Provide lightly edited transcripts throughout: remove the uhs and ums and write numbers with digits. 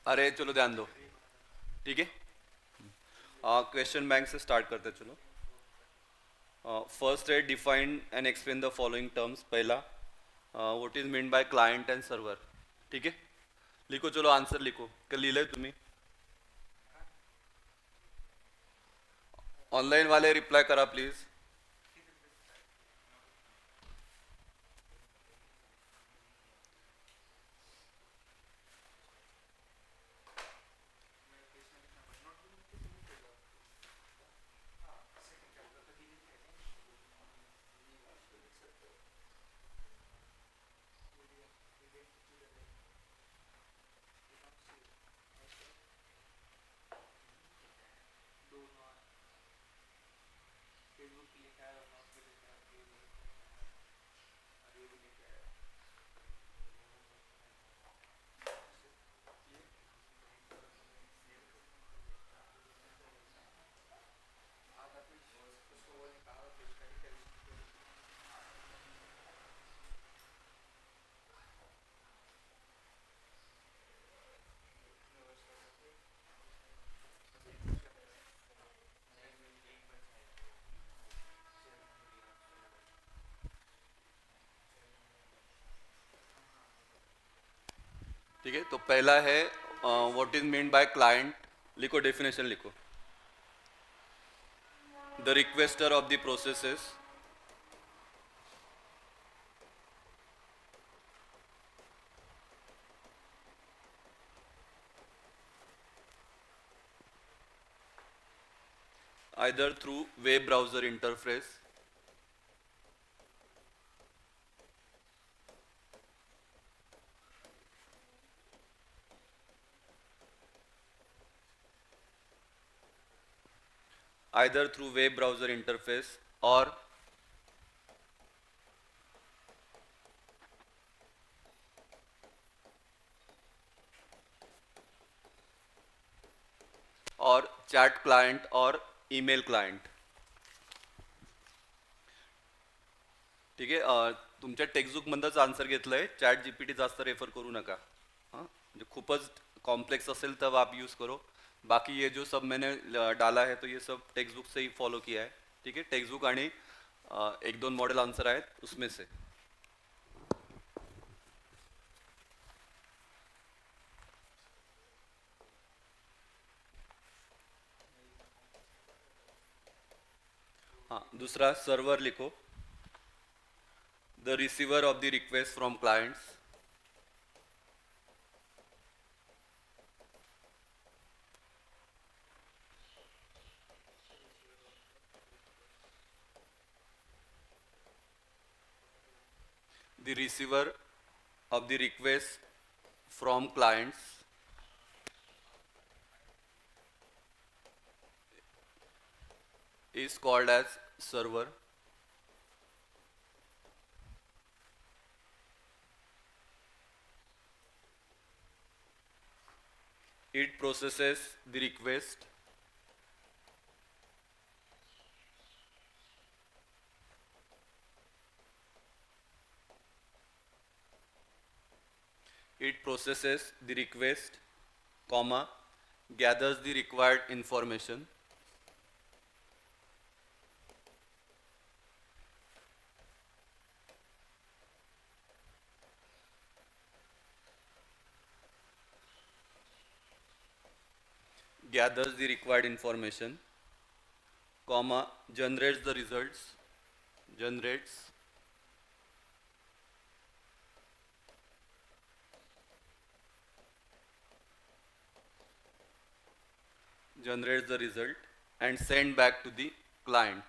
अरे चलो ध्यान दो। ठीक है, क्वेश्चन बैंक से स्टार्ट करते हैं, चलो। फर्स्ट है define and explain the following terms. पहला, what is mean by client and server. ठीक है, लिखो, चलो आंसर लिखो, कल लिहिलंय तुम्ही? ऑनलाईन वाले रिप्लाय करा प्लीज. ठीक है, तो पहला है what is mean by client. लिखो, डेफिनेशन लिखो। The requester of the processes either through web browser interface, either through web browser interface or chat client or email client. ठीक आहे, तुमच्या टेक्स्टबुकमधनंच आन्सर घेतलंय. चॅट जीपीटी जास्त रेफर करू नका. हाँ, जो खूपच कॉम्प्लेक्स असेल तब आप यूज़ करो. बाकी ये जो सब मैंने डाला है तो ये सब टेक्स्ट बुक से ही फॉलो किया है. ठीक है, टेक्स्ट बुक आणि एक दोन मॉडेल आंसर आहेत उसमें से. हाँ, दूसरा सर्वर लिखो. The receiver of the request from clients. The receiver of the request from clients is called as server. It processes the request. It processes the request, comma, gathers the required information. Gathers the required information, comma, generates the results, generates generates the result and send back to the client.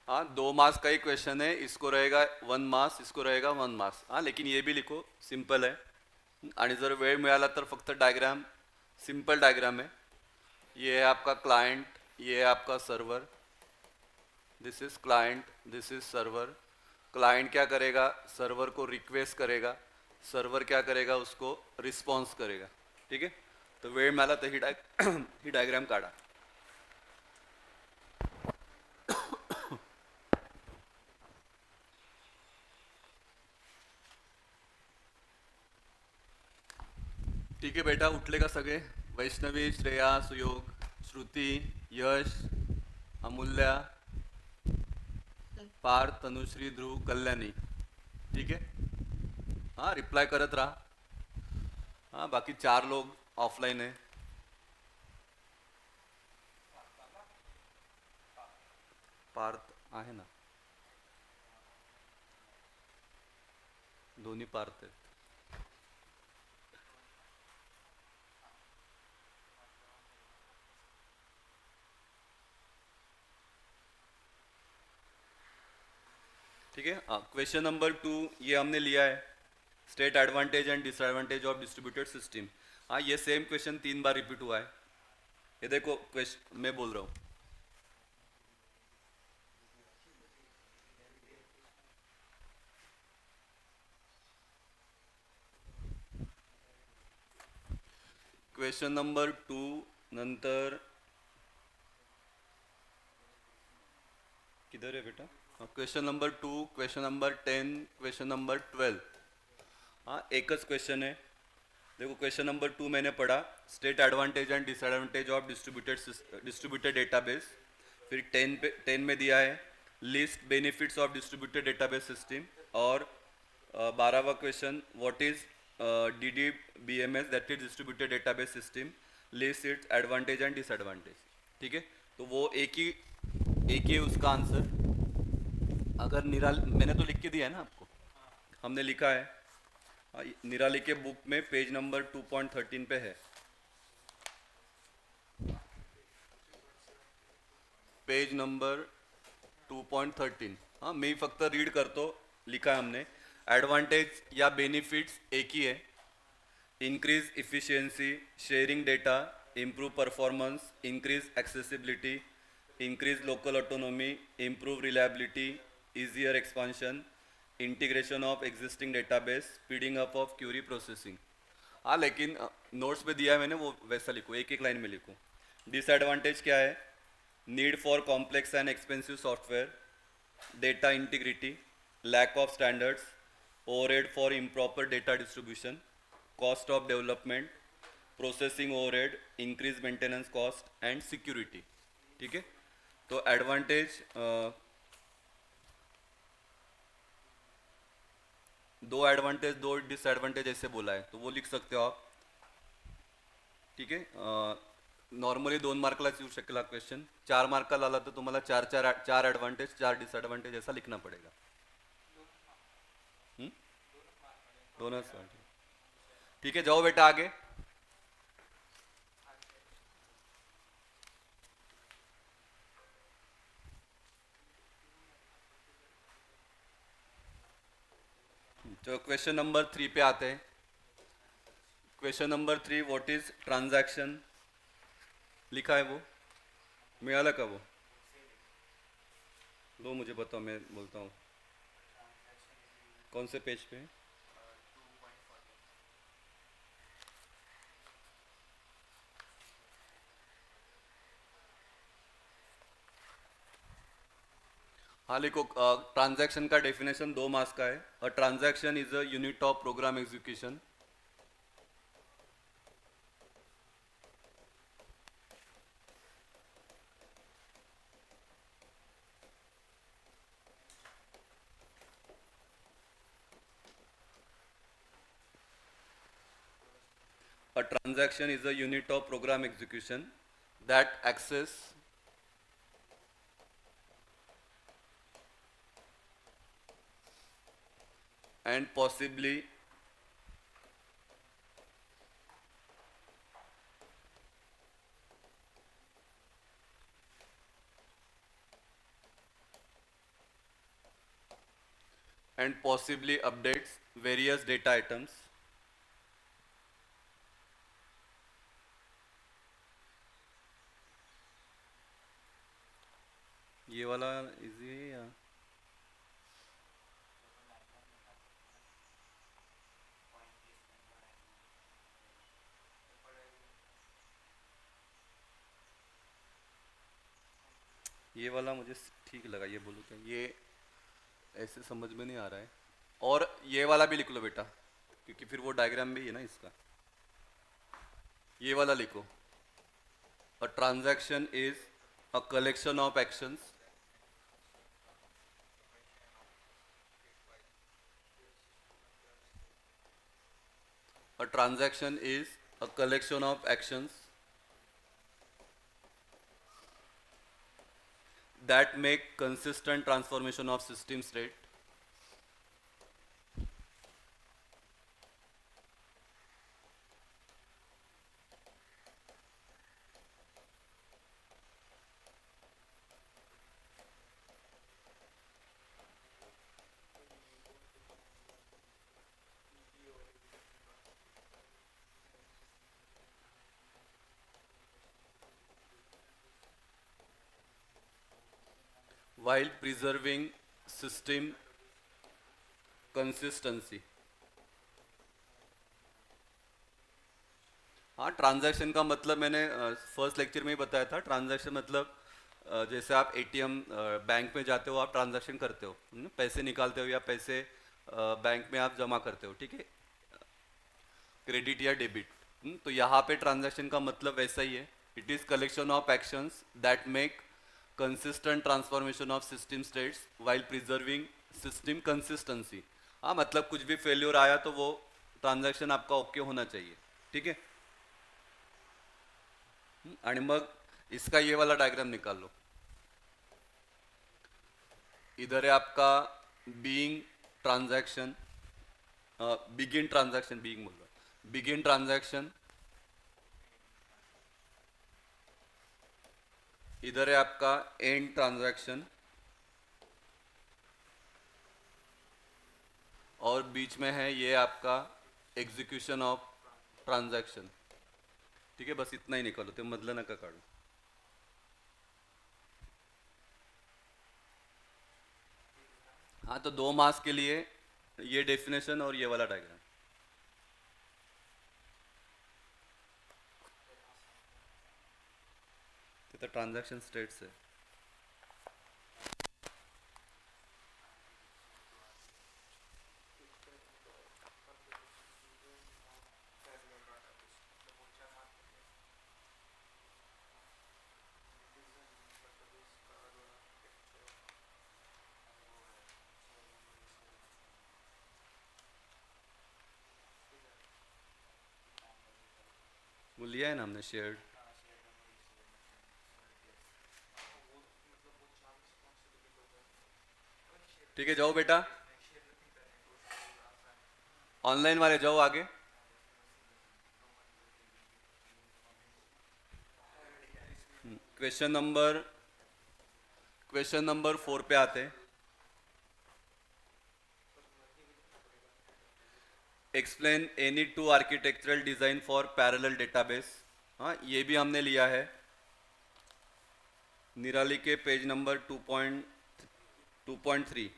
हाँ, 2 marks का ही question है, इसको रहेगा 1 marks, इसको रहेगा 1 marks. हाँ, लेकिन ये भी लिखो, सिंपल है. आणि जर वेळ मिळाला तर फक्त डायग्राम, सिंपल डायग्राम है. ये है आपका क्लाइंट, ये है आपका server. This is client, this is server. Client क्या करेगा, सर्वर को रिक्वेस्ट करेगा. सर्वर क्या करेगा, उसको रिस्पॉन्स करेगा. ठीक है, तो वेळ मिळाला तर ही डायग्राम काढा. ठीक है बेटा, उठले का सगळे? वैष्णवी, श्रेया, सुयोग, श्रुती, यश, अमूल्या, पार्थ, तनुश्री, ध्रुव, कल्याणी. ठीक आहे. हाँ, रिप्लाय करत राहा. हाँ, बाकी 4 लोग ऑफलाइन है. पार्थ आहे ना, दोन्ही पार्थ आहेत. ठीक है. क्वेश्चन नंबर 2 ये हमने लिया है, state advantage and disadvantage of distributed system. हाँ, ये सेम क्वेश्चन 3 बार रिपीट हुआ है. ये देखो क्वेश्चन मैं बोल रहा हूँ. क्वेश्चन नंबर 2 नंतर किधर है बेटा? Question number 2, question number 10, question number 12. हाँ, एक क्वेश्चन है. देखो क्वेश्चन नंबर 2 मैंने पढ़ा, state advantage and disadvantage of distributed database. फिर 10 में दिया है list benefits of distributed database system. और 12वां question, what is DDBMS, that is distributed database system, list its advantage and disadvantage. ठीक है, तो वो एक ही उसका आंसर. अगर निराल मैंने तो लिख के दिया है ना आपको, हमने लिखा है. निराली के बुक में पेज नंबर 2.13 पे है. Page number 2.13. हाँ, मी फक्त रीड करतो. लिखा है हमने, एडवांटेज या बेनिफिट्स एक ही है. Increase efficiency, sharing data, improve performance, increase accessibility, increase local autonomy, improve reliability, easier expansion, integration of existing database, speeding up of query processing. हाँ, लेकिन नोट्स पे दिया है मैंने, वो वैसा लिखो, एक एक लाइन में लिखो. डिसएडवांटेज क्या है? Need for complex and expensive software, data integrity, lack of standards, overhead for improper data distribution, cost of development, processing overhead, increase maintenance cost and security. ठीक है, तो एडवांटेज, 2 एडवांटेज 2 डिसएडवांटेज ऐसे बोला है, तो वो लिख सकते हो आप. ठीक आहे. नॉर्मली 2 मार्कलाच येऊ शकेल हा क्वेश्चन. 4 मार्काला आला तर तुम्हाला 4 एडवांटेज 4 डिसएडवांटेज ऐसा लिखना पड़ेगा. हम्म? दोनों. ठीक है, जाओ बेटा आगे. तो क्वेश्चन नंबर 3 पे आते हैं. Question number 3, what is transaction. लिखा है वो, मिला का वो? लो मुझे बताओ, मैं बोलता हूँ. कौन से पेज पे? हाँ लिखो. ट्रांजैक्शन का डेफिनेशन 2 मार्क्स का है. A transaction is a unit of program execution. A transaction is a unit of program execution that access and possibly updates various data items. ये वाला इजी है या? ये वाला मुझे ठीक लगा. ये बोलूँ क्या? ये ऐसे समझ में नहीं आ रहा है. और ये वाला भी लिख लो बेटा, क्योंकि फिर वो डायग्राम भी है ना इसका. ये वाला लिखो, a transaction is a collection of actions A transaction is a collection of actions that make consistent transformation of system state. While preserving system consistency. हाँ, ट्रांजैक्शन का मतलब मैंने फर्स्ट लेक्चर में ही बताया था। ट्रांजैक्शन मतलब जैसे आप एटीएम बैंक में जाते हो, आप ट्रांजैक्शन करते हो, पैसे निकालते हो या पैसे बैंक में आप जमा करते हो, ठीक है, क्रेडिट या डेबिट। तो यहाँ पे ट्रांजैक्शन का मतलब वैसा ही है। It is collection of actions that make consistent transformation of system states while preserving system consistency. हाँ, मतलब कुछ भी फेल्योर आया तो वो ट्रांजैक्शन आपका ओके होना चाहिए, ठीक है। आणि मग इसका ये वाला डायग्राम निकाल लो। इधर है आपका being transaction, begin transaction, being बोल रहा, बिगिन ट्रांजैक्शन। इधर है आपका एंड ट्रांजैक्शन और बीच में है ये आपका एग्जीक्यूशन ऑफ ट्रांजैक्शन, ठीक है। बस इतना ही निकालो, ते मधलं नका काढू। हाँ, तो 2 मास के लिए ये डेफिनेशन और ये वाला डायग्राम। तिथं ट्रांजैक्शन स्टेट्स है। वो लिया है ना हमने, शेयर्ड। ठीक है, जाओ बेटा, ऑनलाइन वाले जाओ आगे। क्वेश्चन नंबर 4 पे आते हैं। Explain any two architectural design for parallel database. हाँ, ये भी हमने लिया है निराली के पेज नंबर 2.3।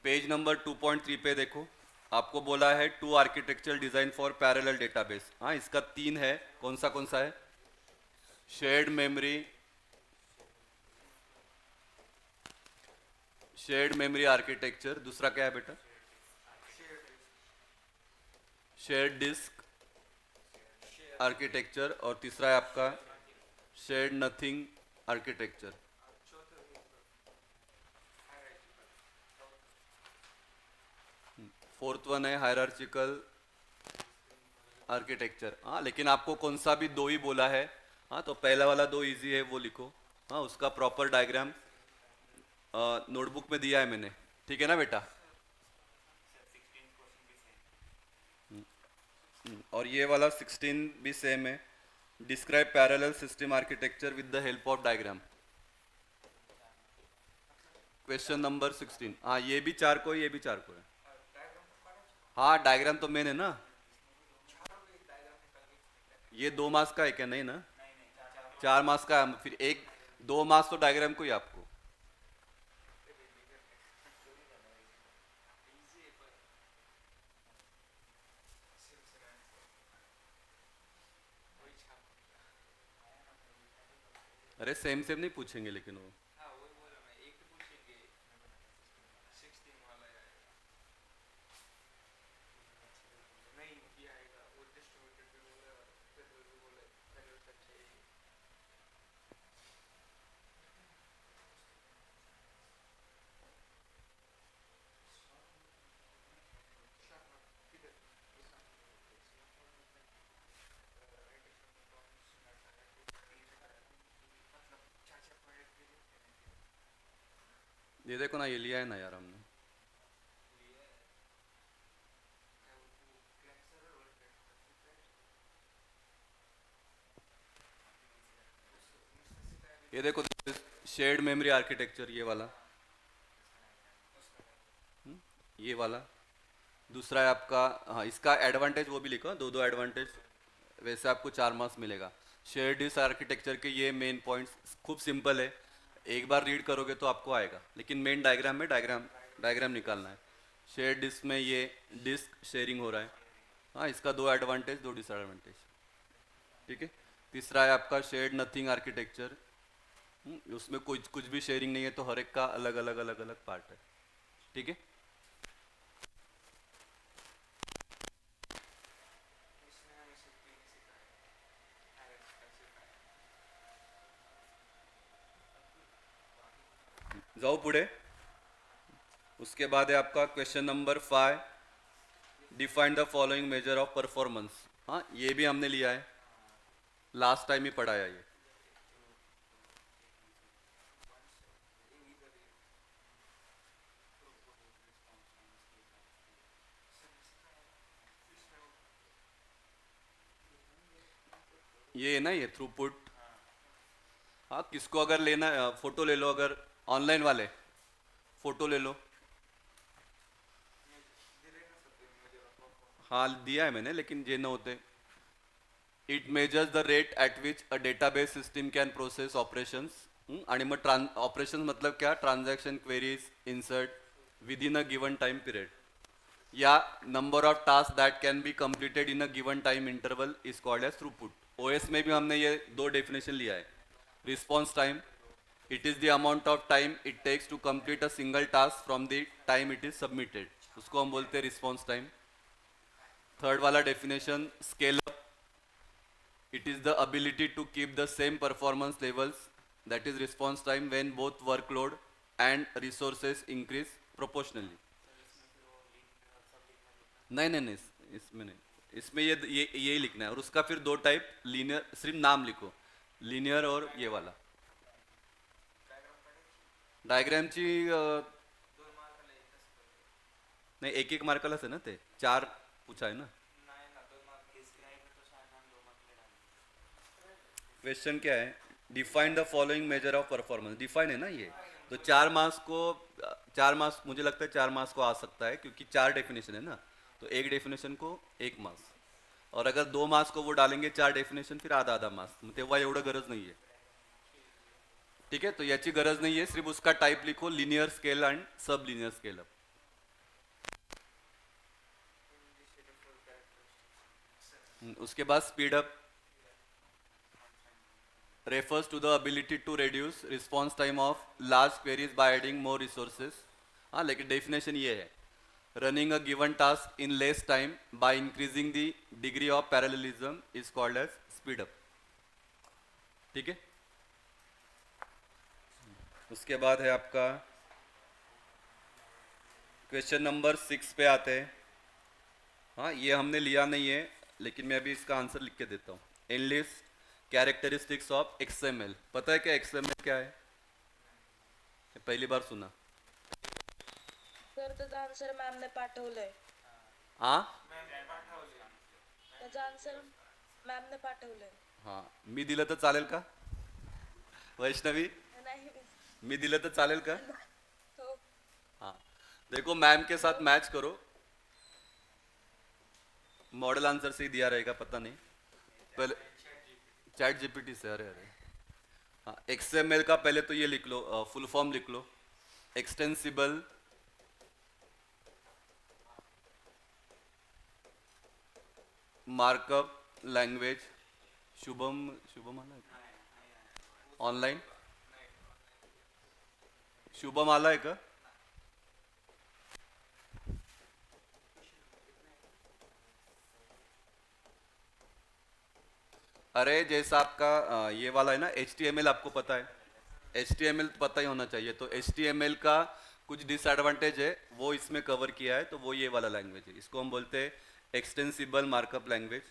पेज नंबर 2.3 पे देखो, आपको बोला है two architectural design for parallel database. हाँ, इसका 3 है। कौन सा है? Shared memory, shared memory architecture. दूसरा क्या है बेटा? Shared disk architecture. और तीसरा है आपका shared nothing architecture. Fourth one है हायरार्चिकल आर्किटेक्चर। हाँ, लेकिन आपको कौन सा भी 2 ही बोला है। हाँ, तो पहला वाला 2 इजी है, वो लिखो। हाँ, उसका प्रॉपर डायग्राम नोटबुक में दिया है मैंने, ठीक है ना बेटा? और ये वाला 16 भी सेम है। Describe parallel system architecture with the help of diagram. Question number 16। हाँ, ये भी 4 को है, ये भी 4 को है। हाँ, डायग्राम तो मेन है ना। ये 2 मास का है क्या? नहीं ना, 4 मास का है। फिर 2 मास तो डायग्राम को ही आपको। अरे सेम सेम नहीं पूछेंगे लेकिन वो। ये देखो ना, ये लिया है ना यार हमने। ये देखो, शेयर्ड मेमोरी आर्किटेक्चर, ये वाला। ये वाला दूसरा है आपका। हाँ, इसका एडवांटेज वो भी लिखो, दो दो एडवांटेज, वैसे आपको 4 मार्क्स मिलेगा। शेयर्ड डिस्क आर्किटेक्चर के ये मेन पॉइंट्स खूब सिंपल है, एक बार रीड करोगे तो आपको आएगा, लेकिन मेन डायग्राम में डायग्राम निकालना है। शेयर्ड डिस्क में ये डिस्क शेयरिंग हो रहा है। हाँ, इसका दो एडवांटेज दो डिसएडवांटेज। ठीक है। तीसरा है आपका शेयर्ड नथिंग आर्किटेक्चर। उसमें कुछ कुछ भी शेयरिंग नहीं है, तो हर एक का अलग अलग अलग अलग पार्ट है। ठीक है। जाओ पुढे। उसके बाद है आपका question number 5, define the following measure of performance. हाँ, ये भी हमने लिया है, लास्ट टाइम ही पढ़ाया ये। ये है ना, ये थ्रूपुट। हाँ, किसको अगर लेना, फोटो ले लो, अगर ऑनलाइन वाले फोटो ले लो। हाँ, दिया है मैंने, लेकिन जे न होते। It measures the rate at which a database system can process operations. आणि मग ऑपरेशन मतलब क्या, transaction, queries, insert within a given time period, या number of task that can be completed in a given time interval is called as throughput. OS में भी हमने ये दो डेफिनेशन लिया है। Response time, it is the amount of time it takes to complete a single task from the time it is submitted, उसको हम बोलते हैं रिस्पॉन्स टाइम। थर्ड वाला definition scale up, it is the ability to keep the same performance levels, that is response time, when both workload and resources increase proportionally। नहीं नहीं नहीं, इसमें नहीं, इसमें ये यही लिखना है, और उसका फिर दो टाइप, लीनियर, सिर्फ नाम लिखो, लीनियर और ये वाला। डायग्रामची नाही, एक एक मार्कालाच आहे ना ते, चार पूछा है ना। क्वेश्चन क्या है, define the following measure of performance, define है ना ये। तो 4 मार्क्स को, 4 मार्क्स मुझे लगता है 4 मार्क्स को आ सकता है, क्योंकि चार डेफिनेशन है ना, तो एक डेफिनेशन को 1 मार्क्स। और अगर 2 मार्क्स को वो डालेंगे चार डेफिनेशन, फिर आधा आधा मार्क्स, तेव्हा एवढं गरज नाही आहे। ठीक है, तो याची गरज नहीं है, सिर्फ उसका टाइप लिखो, लिनियर स्केल एंड सब लिनियर स्केल अप। उसके बाद speed up refers to the ability to reduce response time of large queries by adding more resources। हाँ, लेकिन डेफिनेशन ये है, running a given task in less time by increasing the degree of parallelism is called as speed up। ठीक है। उसके बाद है आपका क्वेश्चन नंबर 6 पे आते हैं। हाँ, ये हमने लिया नहीं है, लेकिन मैं अभी इसका आंसर लिख के देता हूँ। एनलिस्ट कैरेक्टरिस्टिक्स ऑफ एक्सएमएल, पता है क्या एक्सएमएल क्या है? पहली बार सुना। सर त्याचा आन्सर मॅमने पाठवलंय, हाँ त्याचा आन्सर मॅमने पाठवलंय। हाँ, मी दिलं तर चालेल का वैष्णवी? नाही मी दिलं तर चालेल का? हो हाँ, देखो मैम के साथ मैच करो, मॉडल आंसर से ही दिया रहेगा, पता नहीं। पहले चैट जीपीटी से, अरे अरे। हाँ, एक्सएमएल का पहले तो ये लिख लो, फुल फॉर्म लिख लो, extensible markup language. Shubham, Shubham आला है ऑनलाइन? शुभम आला है का? अरे जैसा आपका ये वाला है ना HTML, आपको पता है HTML तो पता ही होना चाहिए, तो HTML का कुछ डिसएडवांटेज है, वो इसमें कवर किया है, तो वो ये वाला लैंग्वेज है, इसको हम बोलते हैं एक्सटेंसिबल मार्कअप लैंग्वेज।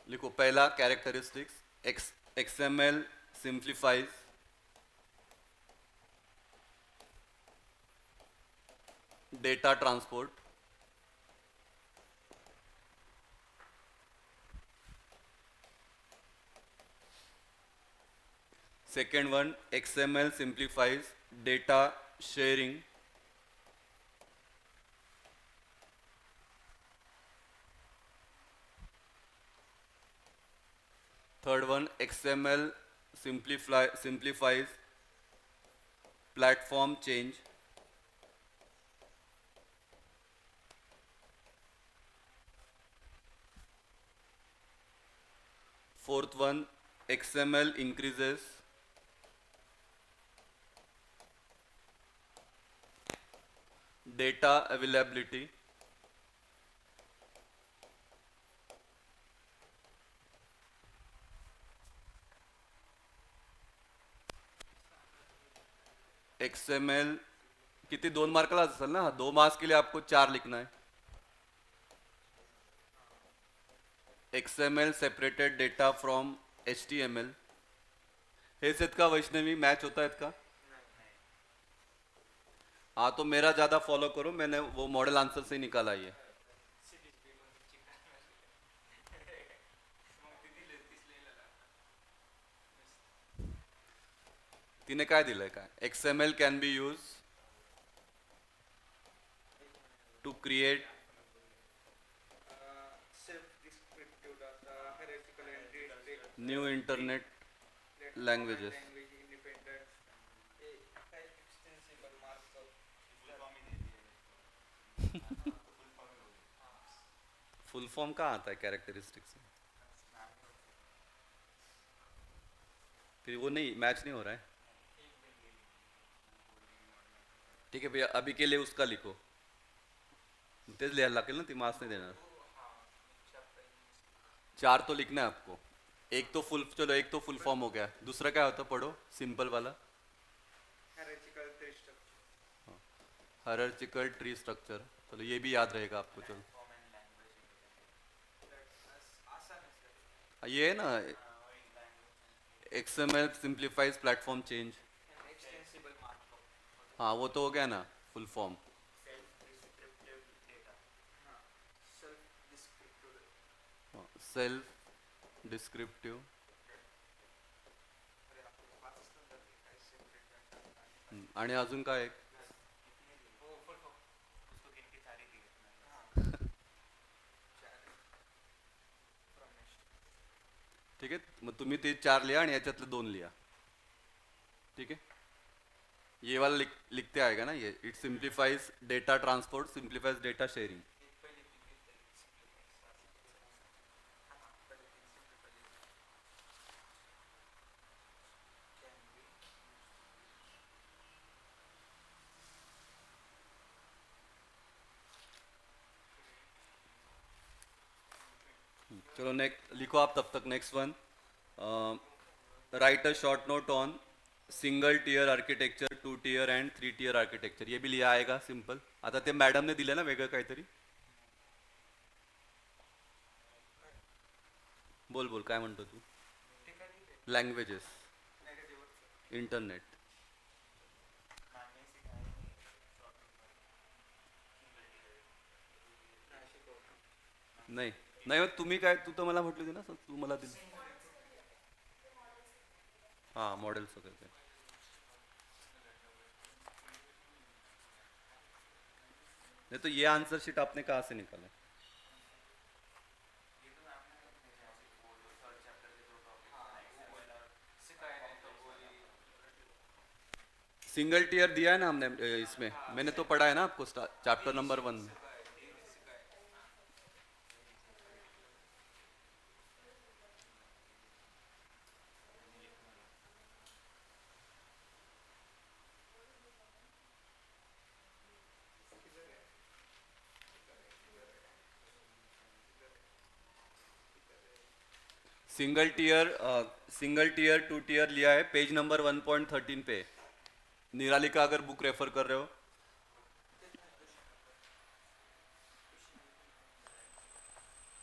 लिखो पहला characteristics, XML simplifies data transport. Second one, XML simplifies data sharing. Third one, XML simplifies platform change. Fourth one, XML increases data availability. XML कितनी 2 मार्क ला असेल ना, 2 मार्क्स के लिए आपको 4 लिखना है. XML separated data from HTML. हेच आहेत का वैष्णवी, मैच होता आहेत का? हाँ तो मेरा ज़्यादा फॉलो करो, मैंने वो मॉडल आंसर से ही निकाला ये. तिने काय दिलंय काय? XML can be used to create self-descriptive data, hierarchical entry strict, new internet languages. language independent, extensible markup. Full form कहाँ आता है कैरेक्टरिस्टिक्स में? फिर वो नहीं मैच नहीं हो रहा है. ठीक है भैया, अभी के लिए उसका लिखो. तेच लिहायला लागेल ना, ती मार्क्स नाही देणार. 4 तो लिखना है आपको. एक तो फुल फॉर्म हो गया. दूसरा क्या होता, पढ़ो सिंपल वाला. Hierarchical tree structure. Hierarchical tree structure. चलो ये भी याद रहेगा आपको. चलो आसान है सर. ये है ना, XML simplifies platform change. Extensible markup. हाँ वो तो हो गया ना फुल फॉर्म. Self-descriptive data. हाँ, self-descriptive. Self descriptive. अरे आपको पाच असतात तर ते काय separate data. आणि अजून काय एक? हो full form. उसको गिनती सारी दी है. हाँ. From next. ठीक है, मग तुम्ही ते 4 लिहा आणि याच्यातले 2 लिहा. ठीक है, ये वाला लिखते आएगा ना ये. It simplifies data transport, simplifies data sharing. चलो नेक्स्ट लिखो आप तब तक. Next one, write a short note on single tier architecture, 2 tier and 3 tier architecture. ये भी लिहा आएगा सिंपल. आता ते मॅडमने दिलं ना वेगळं काहीतरी. बोल बोल काय म्हणतो तू? Languages, internet. नाही नाही मग तुम्ही काय, तू तर मला म्हटली होती ना, तू मला दिली. हां मॉडेल्स वगैरे काय. नहीं तो ये आंसर शीट आपने कहाँ से निकाला? सिंगल टियर दिया है ना हमने इसमें, मैंने तो पढ़ा है ना आपको चैप्टर नंबर 1 में. सिंगल टियर 2 टियर लिया है पेज नंबर 1.13 पे. निराली का अगर बुक रेफर कर रहे हो,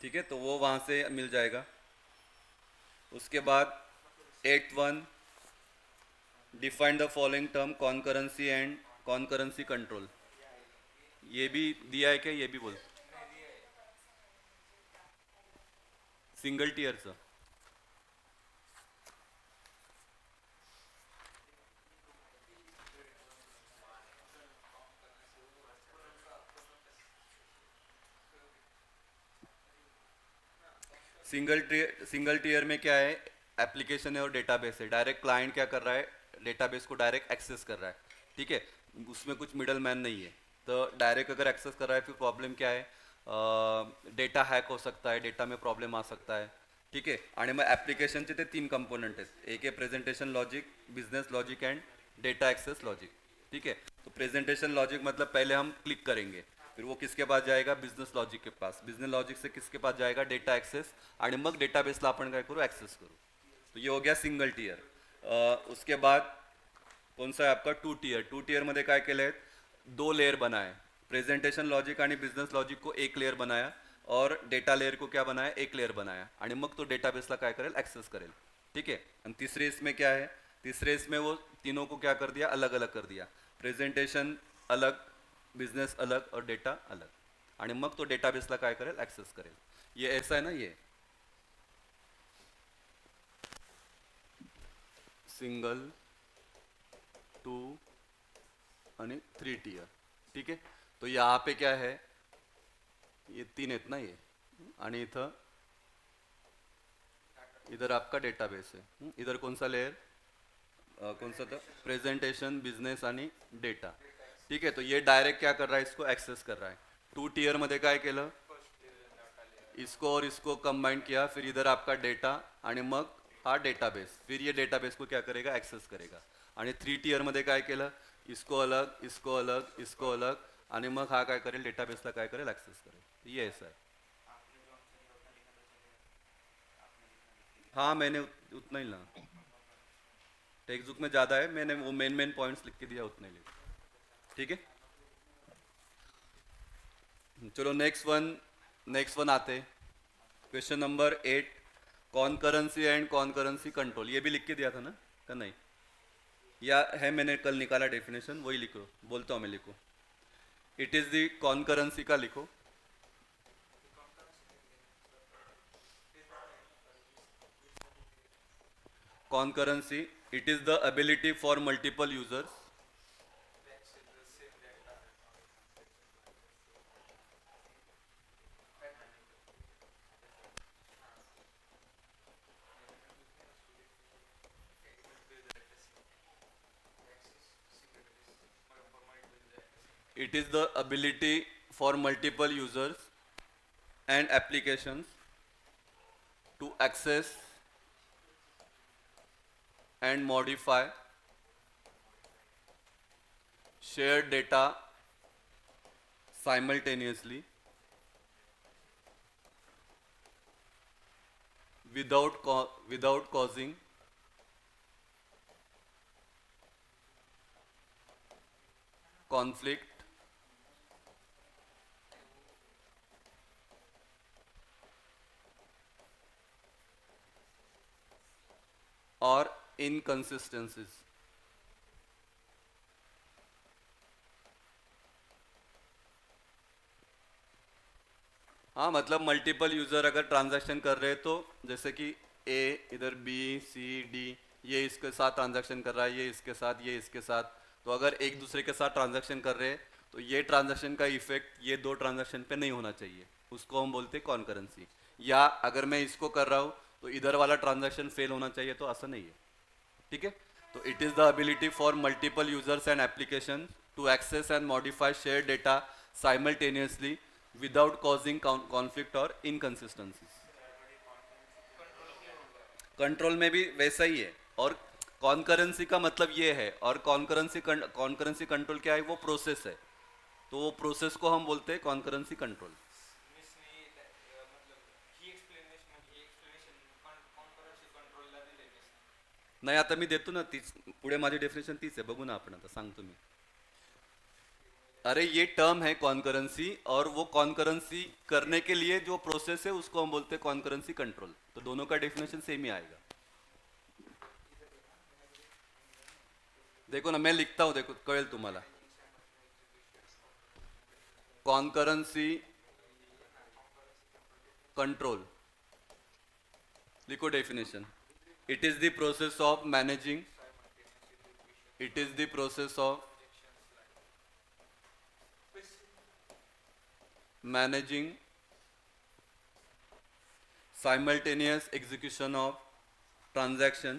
ठीक है, तो वो वहां से मिल जाएगा. उसके बाद 8.1 define the following term concurrency and concurrency control, ये भी दिया है क्या? ये भी बोल, सिंगल टीयरचं. सिंगल टीयर में क्या है? एप्लीकेशन है और डेटाबेस है. डायरेक्ट क्लाइंट क्या कर रहा है? डेटाबेस को डायरेक्ट एक्सेस कर रहा है. ठीक है, उसमें कुछ मिडल मैन नहीं है. तो डायरेक्ट अगर एक्सेस कर रहा है, फिर प्रॉब्लेम क्या है? डेटा हॅक हो सकता है, डेटा में प्रॉब्लेम आ सकता है. ठीक आहे. आणि मग ॲप्लिकेशनचे ते 3 कंपोनेंट आहेत. एक आहे presentation logic, business logic and data access logic. ठीक है, तो प्रेजेंटेशन लॉजिक मतलब पहले हम क्लिक करेंगे, फिर वो किसके पास जाएगा? बिजनेस लॉजिक के पास. बिजनेस लॉजिक से किसके पास जाएगा? Data access. आणि मग डेटाबेसला आपण काय करू? एक्सेस करू. तो ये हो गया सिंगल टीयर. उसके बाद कौन सा है आपका? 2 टीयर. 2 टीयर मध्ये काय केलं आहे? 2 लेयर बनाए. प्रेजेंटेशन लॉजिक आणि बिजनेस लॉजिक को एक लेयर बनाया और डेटा लेयर को क्या बनाया? एक लेयर बनाया. आणि मग तो डेटाबेसला काय करेल? एक्सेस करेल. ठीक है. आणि तीसरे इसमें क्या है? तीसरे इसमें वो तीनों को क्या कर दिया? अलग अलग कर दिया. प्रेजेंटेशन अलग, बिजनेस अलग और डेटा अलग. आणि मग तो डेटाबेसला काय करेल? एक्सेस करेल. ये ऐसा है ना, ये सिंगल, 2 आणि 3 टीयर. ठीक है. तो यहाँ पे क्या है? ये 3 आहेत ना ये, आणि इथं इधर आपका डेटाबेस है. इधर कौन सा लेयर? कौन सा था? प्रेजेंटेशन, बिजनेस आणि डेटा. ठीक है. तो ये डायरेक्ट क्या कर रहा है? इसको एक्सेस कर रहा है. 2 टीयर मध्ये काय केलं? इसको और इसको कंबाइन किया, फिर इधर आपका डेटा आणि मग हा डेटाबेस. फिर ये डेटाबेस को क्या करेगा? एक्सेस करेगा. आणि 3 टीयर मध्ये काय केलं? इसको अलग, इसको अलग, इसको अलग, आणि मग हा काय करेल? डेटाबेसला काय करेल? एक्सेस करेल. ये ऐसा है. हाँ, मैंने उतना ही ला. टेक्स्ट बुक में ज़्यादा है, मैंने वो मेन पॉइंट्स लिख के दिया, उतने लिए. ठीक है. चलो नेक्स्ट वन आते. Question number 8, concurrency and concurrency control. ये भी लिख के दिया था ना, का नहीं? या है, मैंने कल निकाला डेफिनेशन, वही लिखो. बोलता हूँ मैं, लिखो. इट इज़ द कॉन्करेंसी का लिखो. Concurrency, it is the ability for multiple users it is the ability for multiple users and applications to access and modify shared data simultaneously without causing conflict or inconsistencies. हाँ, मतलब multiple user अगर transaction कर रहे हैं, तो जैसे कि ए इधर बी सी डी, ये इसके साथ ट्रांजैक्शन कर रहा है, ये इसके साथ, ये इसके साथ. तो अगर एक दूसरे के साथ ट्रांजैक्शन कर रहे हैं, तो ये ट्रांजैक्शन का इफेक्ट ये 2 ट्रांजैक्शन पे नहीं होना चाहिए. उसको हम बोलते हैं कॉन्करेंसी. या अगर मैं इसको कर रहा हूँ तो इधर वाला ट्रांजैक्शन फेल होना चाहिए, तो ऐसा नहीं है. ठीक है. तो it is the ability for multiple users and application to access and modify share data simultaneously without causing conflict और इनकन्सिस्टेंसीज. कंट्रोल में भी वैसा ही है. और कॉन्करेंसी का मतलब ये है, और कॉन्करेंसी कंट्रोल क्या है? वो प्रोसेस है. तो वो प्रोसेस को हम बोलते हैं कॉन्करेंसी कंट्रोल. नाही, आता मी देतो ना, तीच पुढे माझी डेफिनेशन तीच आहे. बघू ना आपण, आता सांगतो मी. अरे ये टर्म है कॉन्करेंसी, और वो कॉन्करेंसी करने के लिए जो प्रोसेस है उसको हम बोलते हैं कॉन्करेंसी कंट्रोल. तो दोनों का डेफिनेशन सेम ही आएगा. देखो ना, मैं लिखता हूँ, देखो कळेल तुम्हाला. कॉन्करन्सी कंट्रोल, लिखो definition. It is the process of managing, it is the process of managing simultaneous execution of transaction.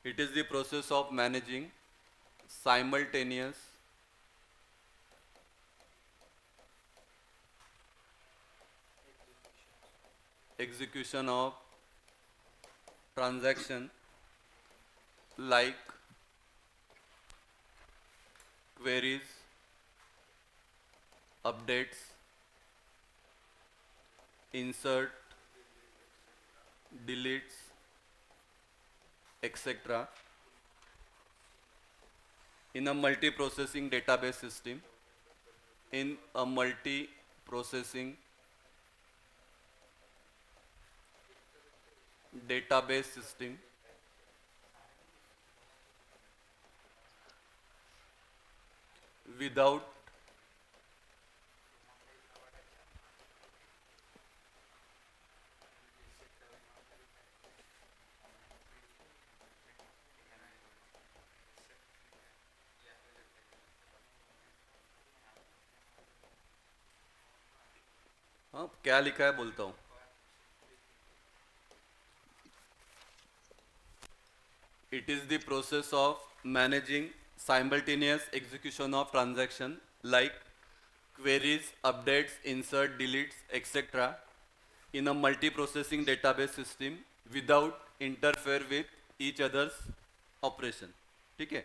It is the process of managing simultaneous execution of transaction like queries, updates, insert, deletes, etc. in a multiprocessing database system. In a multiprocessing database system without हाँ क्या लिखा है बोलता हूँ. It is the process of managing simultaneous execution of transaction like queries, updates, insert, deletes, etc. in a multiprocessing database system without interfere with each other's operation. ठीक है,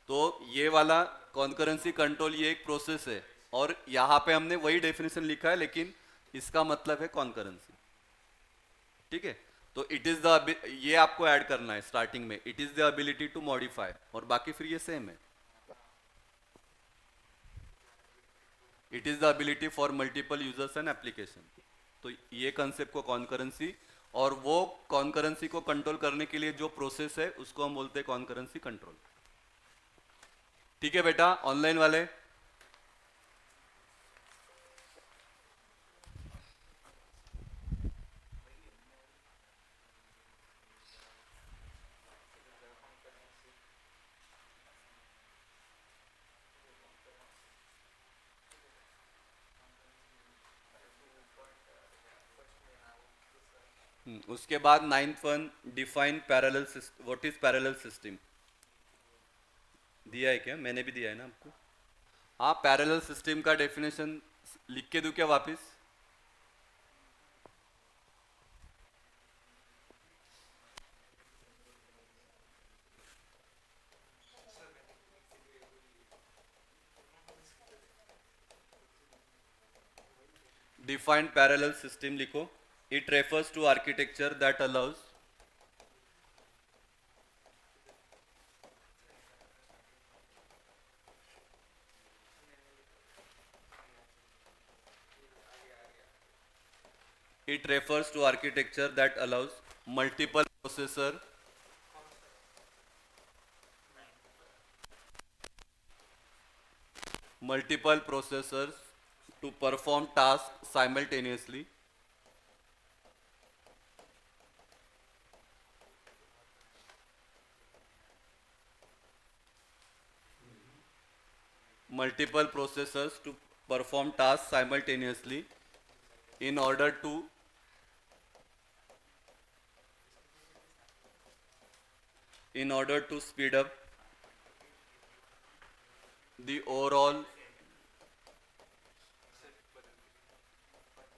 तो ये वाला कॉन्करेंसी कंट्रोल ये एक प्रोसेस है और यहाँ पे हमने वही डेफिनेशन लिखा है लेकिन इसका मतलब है कॉन्करेंसी. ठीक है, तो इट इज द, ये आपको ऐड करना है स्टार्टिंग में, it is the ability to modify, और बाकी फिर ये सेम है. It is the ability for multiple users and application. तो ये कंसेप्ट को कॉन्करेंसी, और वो कॉन्करेंसी को कंट्रोल करने के लिए जो प्रोसेस है उसको हम बोलते हैं कॉन्करेंसी कंट्रोल. ठीक है बेटा, ऑनलाइन वाले. उसके बाद 9th one, define parallel system. What is parallel system दिया है क्या? मैंने भी दिया है ना आपको. हाँ, पैरेलल सिस्टम का डेफिनेशन लिख के दूं क्या वापस? डिफाइंड पैरेलल सिस्टम लिखो. It refers to architecture that allows it refers to architecture that allows multiple processors to perform tasks simultaneously. Multiple processors to perform tasks simultaneously in order to speed up the overall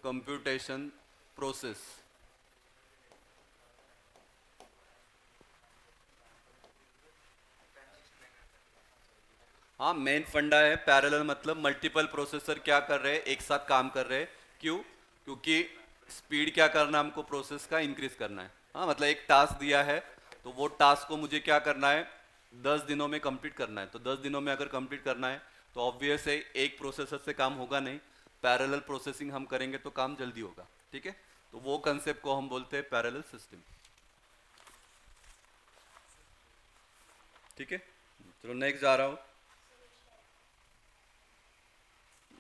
computation process. हाँ, main फंडा है. Parallel मतलब multiple processor क्या कर रहे हैं, एक साथ काम कर रहे हैं. क्यों? क्योंकि स्पीड क्या करना है हमको, प्रोसेस का इंक्रीज करना है. हाँ, मतलब एक टास्क दिया है तो वो टास्क को मुझे क्या करना है, 10 दिनों में कंप्लीट करना है. तो 10 दिनों में अगर कंप्लीट करना है तो ऑब्वियस है एक प्रोसेसर से काम होगा नहीं, पैरेलल प्रोसेसिंग हम करेंगे तो काम जल्दी होगा. ठीक है, तो वो कंसेप्ट को हम बोलते हैं पैरेलल सिस्टम. ठीक है. चलो नेक्स्ट जा रहा हूँ.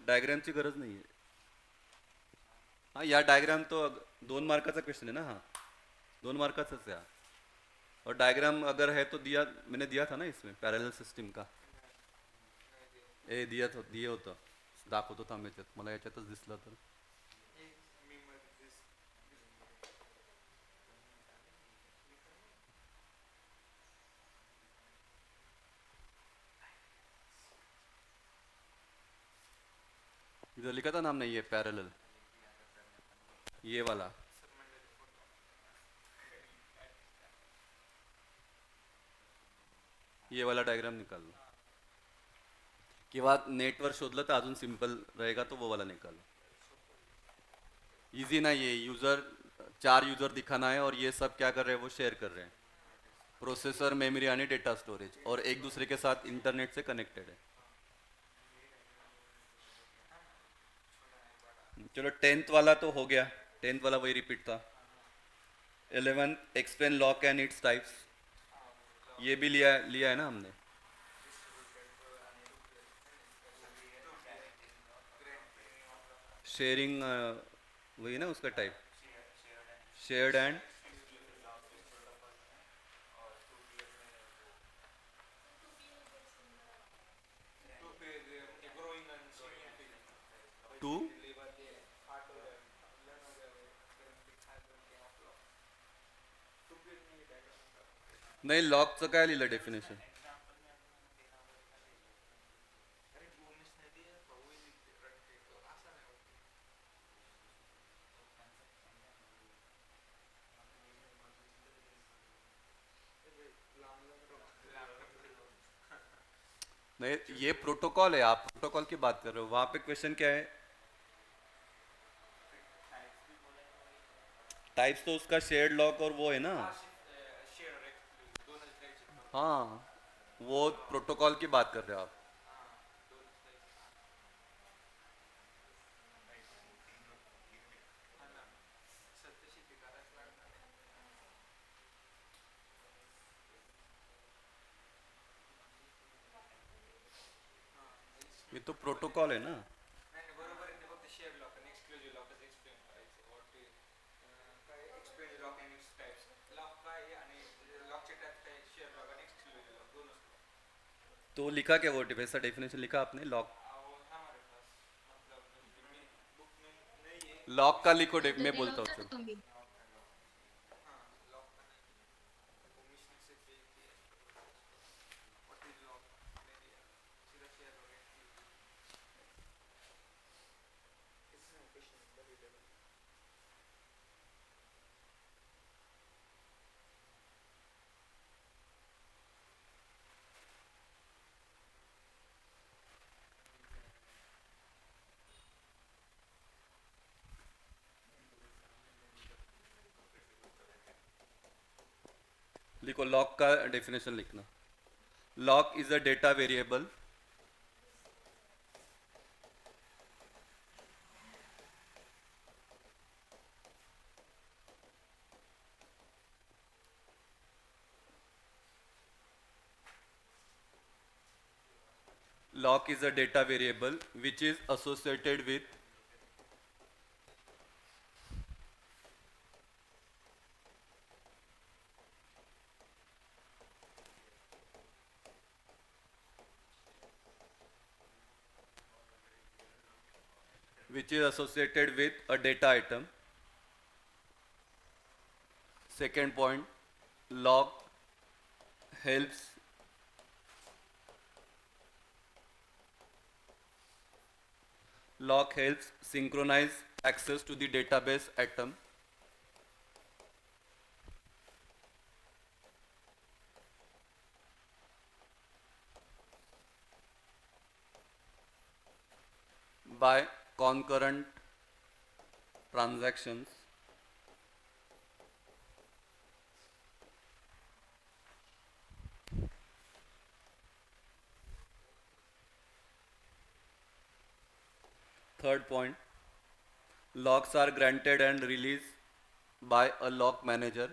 डायग्रामची गरज नाही आहे. हाँ या डायग्राम तो 2 मार्काचा क्वेश्चन है ना. हाँ 2 मार्काचाच है. और डायग्राम अगर है तो दिया, मैंने दिया था ना इसमें पॅरलल सिस्टीम का. दिए होतं. दाखवतो थांब याच्यात, मला याच्यातच दिसलं तर. इधर लिखा था नाम नहीं है पैरेलल, ये वाला. ये वाला डायग्राम निकाल लो. किंवा नेटवर शोधलं तर अजून सिंपल रहेगा तो वो वाला निकालो. इजी नहीं है. यूज़र 4 यूज़र दिखाना है और ये सब क्या कर रहे हैं, वो शेयर कर रहे हैं. प्रोसेसर, मेमोरी आणि डेटा स्टोरेज, और एक दूसरे के साथ इंटरनेट से कनेक्टेड है. चलो 10th वाला तो हो गया. 10th वाला वही रिपीट था. 11th explain lock and its types, ये भी लिया लिया है ना हमने. शेयरिंग वही ना उसका टाइप, शेयर्ड एंड टू. नाही लॉकचं काय लिहिलं डेफिनेशन. नहीं ये प्रोटोकॉल है, आप प्रोटोकॉल की बात कर रहे हो. वहां पे क्वेश्चन क्या है, टाइप्स तो उसका शेयर्ड लॉक और वो है ना. हाँ वो प्रोटोकॉल की बात कर रहे हो आप. ये तो प्रोटोकॉल है ना. बरोबर आहे. ते फक्त शेअर लॉक आणि एक्सक्लुझिव्ह लॉकच एक्सप्लेन करायचं. काय explain lock and its types. Lock काय आहे आणि लॉकचे टाइप काय, शेअर लॉक आणि एक्सक्लुझिव्ह लॉक दोनच. तो लिखा क्या, वो वैसा डेफिनेशन लिखा आपने लॉक. हमारे पास मतलब बुक में नहीं है. लॉक का लिखो तो मैं दिलं बोलता हूँ होतं चलो. ना तुम्ही. हां लॉक का नहीं. वो मिशन से पे किया. व्हाट इज लॉक नहीं दिया. सीधा शेअर लॉक इसमें क्वेश्चन बड़ी लेवल. लिखो लॉक का डेफिनेशन लिखना. Lock is a data variable lock is a data variable which is associated with a data item. Second point, lock helps synchronize access to the database item. By concurrent transactions. Third point, locks are granted and released by a lock manager.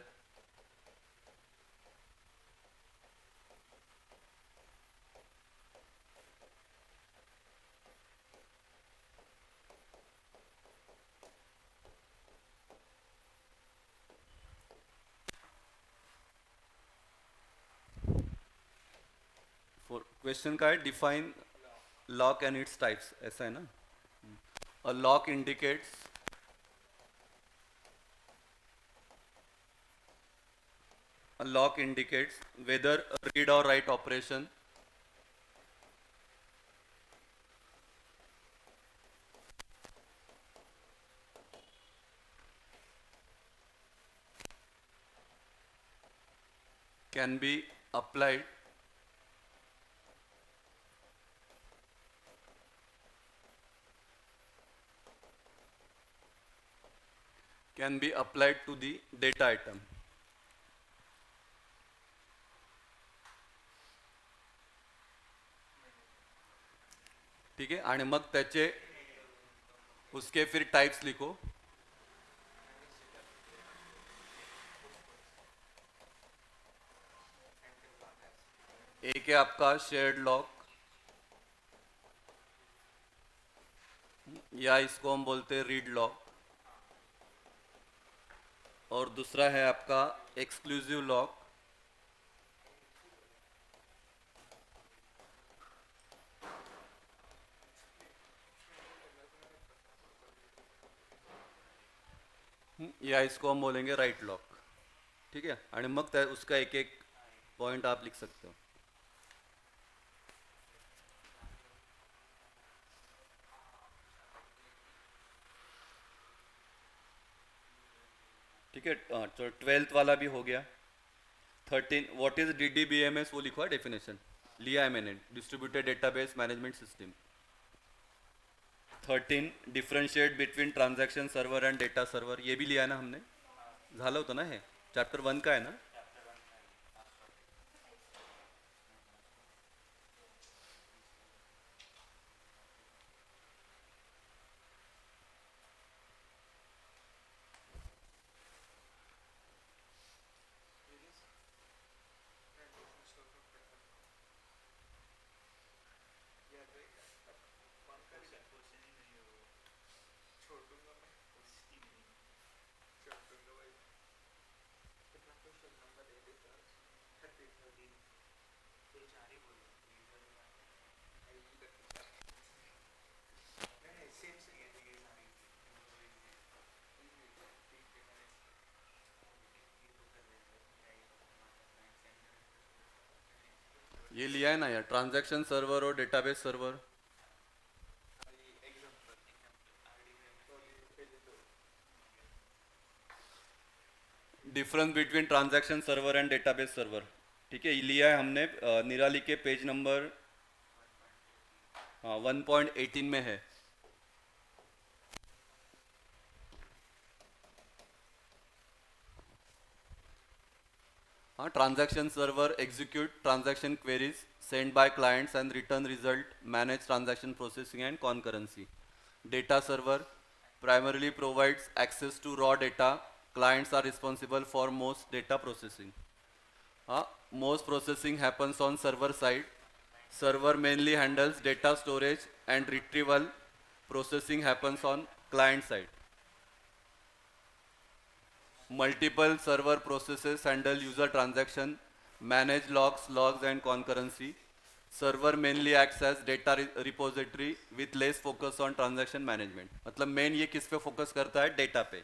Question का है define lock and its types, ऐसा है ना. A lock indicates whether a read or write operation can be applied to the data item. ठीक है. आणि मग त्याचे उसके फिर टाइप्स लिखो. एक है आपका शेयर्ड लॉक, या इसको हम बोलते हैं रीड लॉक, और दूसरा है आपका एक्सक्लूसिव लॉक. या इसको हम बोलेंगे राइट लॉक. ठीक है. आणि मग उसका एक एक पॉइंट आप लिख सकते हो. ठीक है. तो 12th वाला भी हो गया. 13 व्हाट इज DDBMS वो लिखो है डेफिनेशन, लिया है मैंने, distributed database management system. 13 differentiate between transaction server and data server, ये भी लिया है ना हमने, झालं होतं ना, हे चैप्टर 1 का है ना. ये लिया है ना यार, ट्रांजैक्शन सर्वर और database server. Difference between transaction server and database server. ठीक है. ये लिया है हमने, निराली के पेज नंबर 1.18 में है. हाँ, transaction server execute transaction queries sent by clients and return result, manage transaction processing and concurrency. Data server primarily provides access to raw data. Clients are responsible for most data processing. Most processing happens on server side. Server mainly handles data storage and retrieval. Processing happens on client side. Multiple server processes handle user transaction, manage logs and concurrency. Server mainly acts as data repository with less focus on transaction management. मतलब main ये किस पे focus करता है, data पे.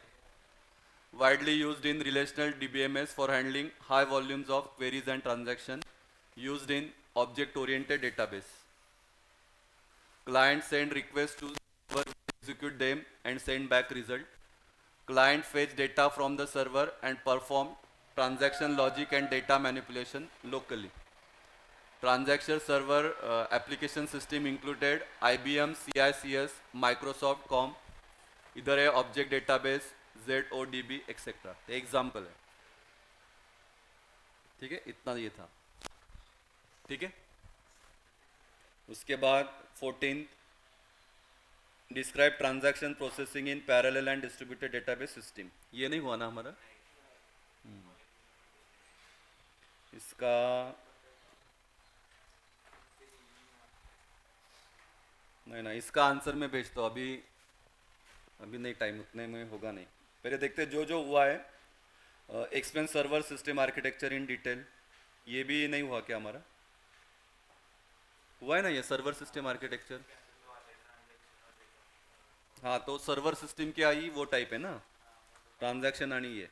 Widely used in relational DBMS for handling high volumes of queries and transaction, used in object-oriented database. Client send requests to server, execute them and send back result. Client fetch data from the server and perform transaction logic and data manipulation locally. Transaction server application system included IBM CICS, Microsoft Com, इधर है object database, ZODB etcetera. Example है. ठीक है. इतना ये था. ठीक है. उसके बाद 14 describe transaction processing in parallel and distributed database system. ये नहीं हुआ ना हमारा. इसका नहीं ना, इसका आंसर मैं भेजता हूँ. अभी नहीं, टाइम उतने में होगा नहीं. पहले देखते जो जो हुआ है. Explain server system architecture in detail, ये भी नहीं हुआ क्या हमारा. हुआ है ना ये सर्वर सिस्टम आर्किटेक्चर। हाँ तो सर्वर सिस्टम की आई वो टाइप है ना, ट्रांजैक्शन आणि ये।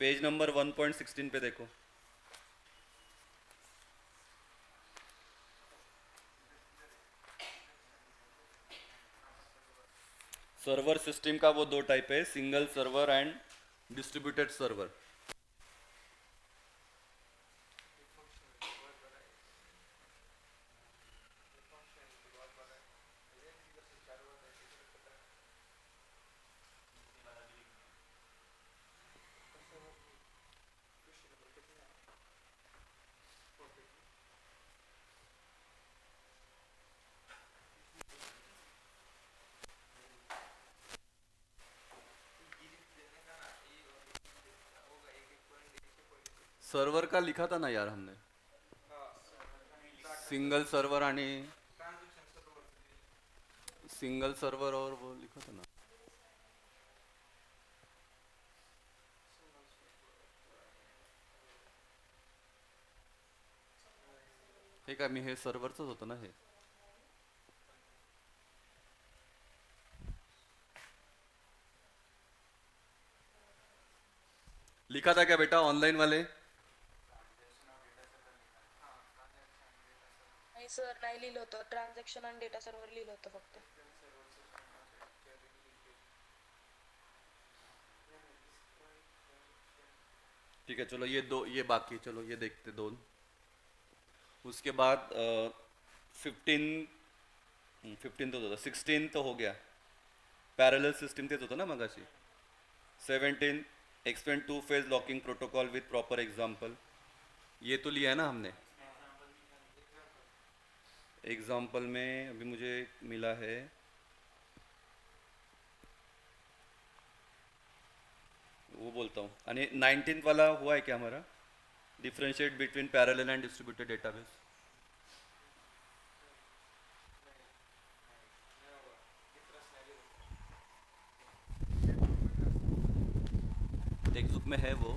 पेज नंबर 1.16 पे देखो। सर्वर सिस्टम का वो दो टाइप है, single server and distributed server. Server का लिखा था ना यार हमने, सिंगल सर्वर आणि ट्रान्झॅक्शन सर्वर सिंगल सर्वर और वो लिखा था ना। हे काय, मी हे सर्वरच होतं ना हे। लिखा था क्या बेटा ऑनलाइन वाले? नाही सर, नाही लिहिलं होतं. ट्रान्झॅक्शन आणि डेटा सर्व्हर लिहिलं होतं फक्त. ठीक है चलो, ये दो ये बाकी, चलो ये देखते दोन। उसके बाद 15 तो होता, 16 तो हो गया, पैरेलल सिस्टम तेच होतं ना मगाशी। 17 expand two phase locking protocol with proper example, ये तो लिया है ना हमने। एग्जाम्पल में अभी मुझे मिला है वो बोलता हूँ। आणि 19th वाला हुआ है क्या हमारा, differentiate between parallel and distributed database? Text book में है वो।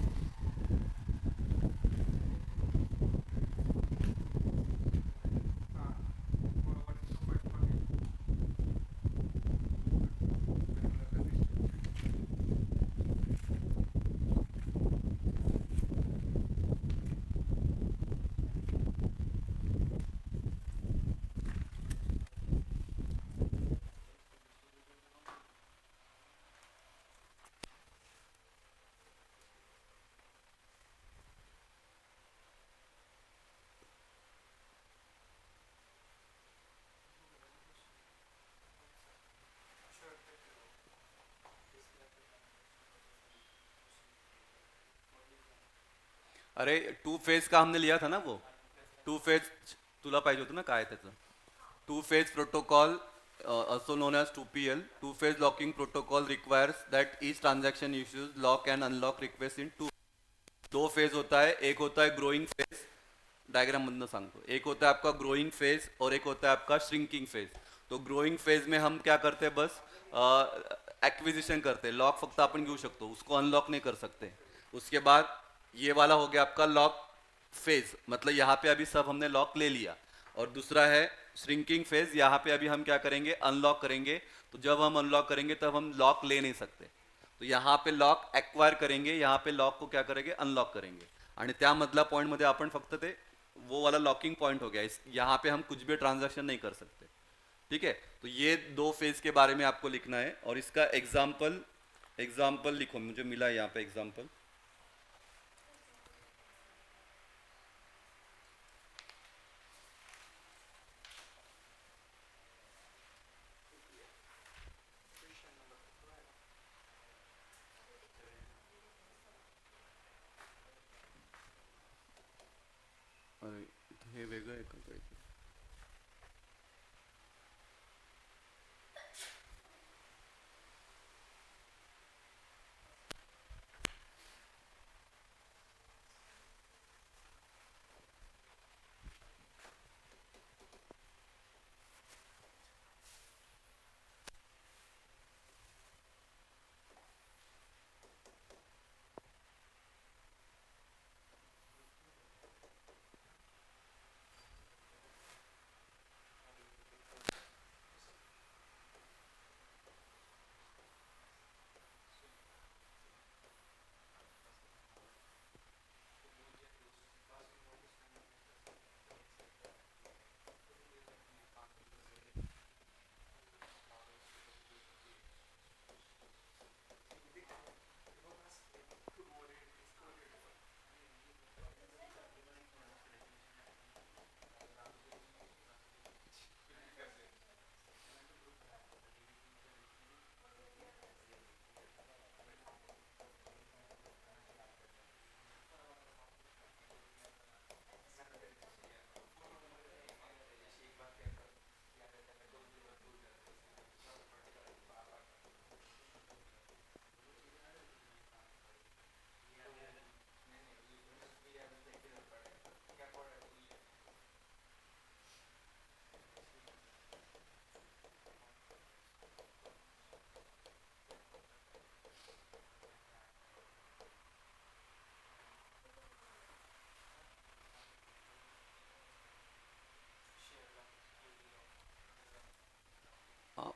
हां बरोबर 2.40 अरे टू फेज का हमने लिया था ना वो, टू फेज तुला पाहिजे होतं ना काय त्याचं, two phase protocol also known as 2PL, two phase locking protocol requires that each transaction issues lock and unlock request in two। दो फेज होता है, एक होता है ग्रोइंग फेज, डायग्राम मधनं सांगतो, एक होता है आपका ग्रोइंग फेज और एक होता है आपका श्रिंकिंग फेज। तो ग्रोइंग फेज में हम क्या करते हैं, बस एक्विजिशन करते हैं, लॉक फक्त आपण घेऊ शकतो, उसको अनलॉक नहीं कर सकते। उसके बाद ये वाला हो गया आपका लॉक फेज, मतलब यहाँ पे अभी सब हमने लॉक ले लिया। और दूसरा है श्रिंकिंग फेज, यहाँ पे अभी हम क्या करेंगे, अनलॉक करेंगे। तो जब हम अनलॉक करेंगे तब हम लॉक ले नहीं सकते, तो यहाँ पे लॉक एक्वायर करेंगे, यहाँ पे लॉक को क्या करेंगे, अनलॉक करेंगे। आणि त्यामधल्या पॉइंट मध्ये आपण फक्त ते वो वाला लॉकिंग पॉइंट हो गया, यहाँ पे हम कुछ भी ट्रांजैक्शन नहीं कर सकते। ठीक है, तो ये दो फेज के बारे में आपको लिखना है, और इसका एग्जाम्पल एग्जाम्पल लिखो, मुझे मिला है यहाँ पे एग्जाम्पल। अरे हे वेगळं आहे का काही?